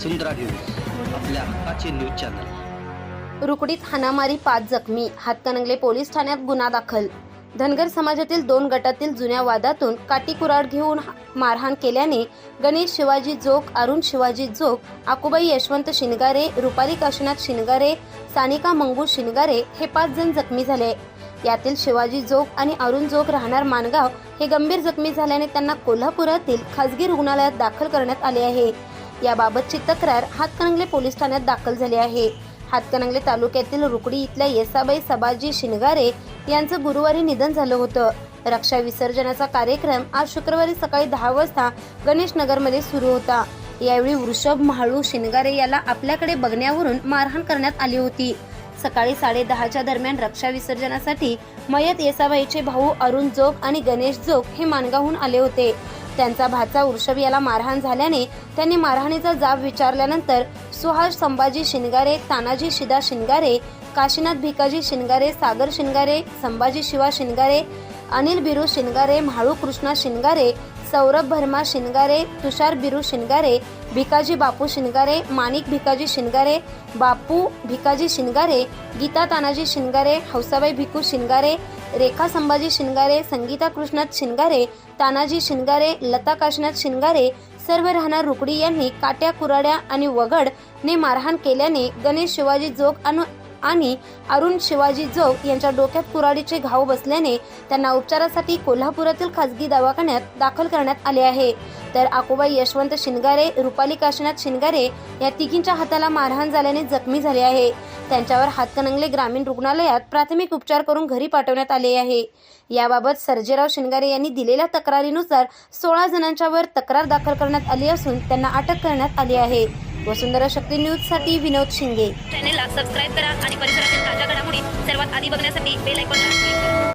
वसुंधरा news, आपल्या हक्काचे news channel. रुकडीत हाणामारी, 5 जखमी, हातकणंगले पोलीस ठाण्यात गुन्हा दाखल। धनगर समाजातील 2 गटातील जुन्या वादातून काठी कुऱ्हाड घेऊन मारहाण केल्याने गणेश शिवाजी जोग, अरुण शिवाजी जोग, आकुबाई यशवंत शिनगारे, रुपाली काशीनाथ शिनगारे, सानिका मंगू शिनगारे हे 5 जण जखमी झाले। यातील शिवाजी जोग आणि अरुण जोग राहणार मानगाव हे गंभीर जखमी झाल्याने त्यांना कोल्हापुरातील खासगी रुग्णालयात दाखल करण्यात आले आहे। याबाबतची तक्रार हातकणंगले पोलीस ठाण्यात दाखल झाली आहे। हातकणंगले तालुक्यातील रुकडी इथल्या येसाबाई सबाजी शिनगारे यांचं गुरुवारी निधन झालं होतं। रक्षा विसर्जनाचा कार्यक्रम आज शुक्रवारी सकाळी 10 वाजता गणेश नगरमध्ये सुरू होता। यावेळी वृषभ म्हाळू शिनगारे याला आपल्याकडे बघण्यावरून मारहाण करण्यात आली होती। सकाळी 10:30च्या दरम्यान रक्षा विसर्जनासाठी मयत येसाबाईचे भाऊ अरुण जोग आणि गणेश जोग हे मानगावहून आले होते। त्यांचा भाचा वृषभ याला मारहाण झाल्याने त्यांनी मारहाणीचा जाब विचारल्यानंतर सुहास संभाजी शिनगारे, तानाजी शिदा शिनगारे, काशीनाथ भिकाजी शिनगारे, सागर शिनगारे, संभाजी शिवा शिनगारे, अनिल बिरू शिनगारे, म्हाळू कृष्णा शिनगारे, सौरभ भरमा शिनगारे, तुषार बिरू शिनगारे, भिकाजी बापू शिनगारे, माणिक भिकाजी शिनगारे, बापू भिकाजी शिनगारे, गीता तानाजी शिनगारे, हौसाबाई भिकू शिनगारे, रेखा संभाजी शिनगारे, संगीता कृष्णात शिनगारे, तानाजी शिनगारे, लता काशीनाथ शिनगारे सर्व राहणार रुकडी यांनी काट्या कुऱ्हाड्या आणि वगड ने मारहाण केल्याने गणेश शिवाजी जोग आणि अरुण शिवाजी जोग यांच्या डोक्यात कुऱ्हाडीचे घाव बसल्याने त्यांना उपचारासाठी कोल्हापुरातील खासगी दवाखान्यात दाखल करण्यात आले आहे। तर आकुबाई यशवंत शिनगारे, रुपाली काशीनाथ शिनगारे या तिघींच्या हाताला मारहाण झाल्याने जखमी झाले आहे। त्यांच्यावर हातकणंगले ग्रामीण रुग्णालयात प्राथमिक उपचार करून घरी पाठवण्यात आले आहे। याबाबत सर्जेराव शिनगारे यांनी दिलेल्या तक्रारीनुसार 16 जणांच्या वर तक्रार दाखल करण्यात आली असून त्यांना अटक करण्यात आली आहे। वसुंधरा शक्ती न्यूज साठी विनोद शिंगे। चॅनेलला सबस्क्राइब करा आणि परिसरातील ताज्या घडामोडी सर्वात आधी बघण्यासाठी बेल आयकॉनला क्लिक करा।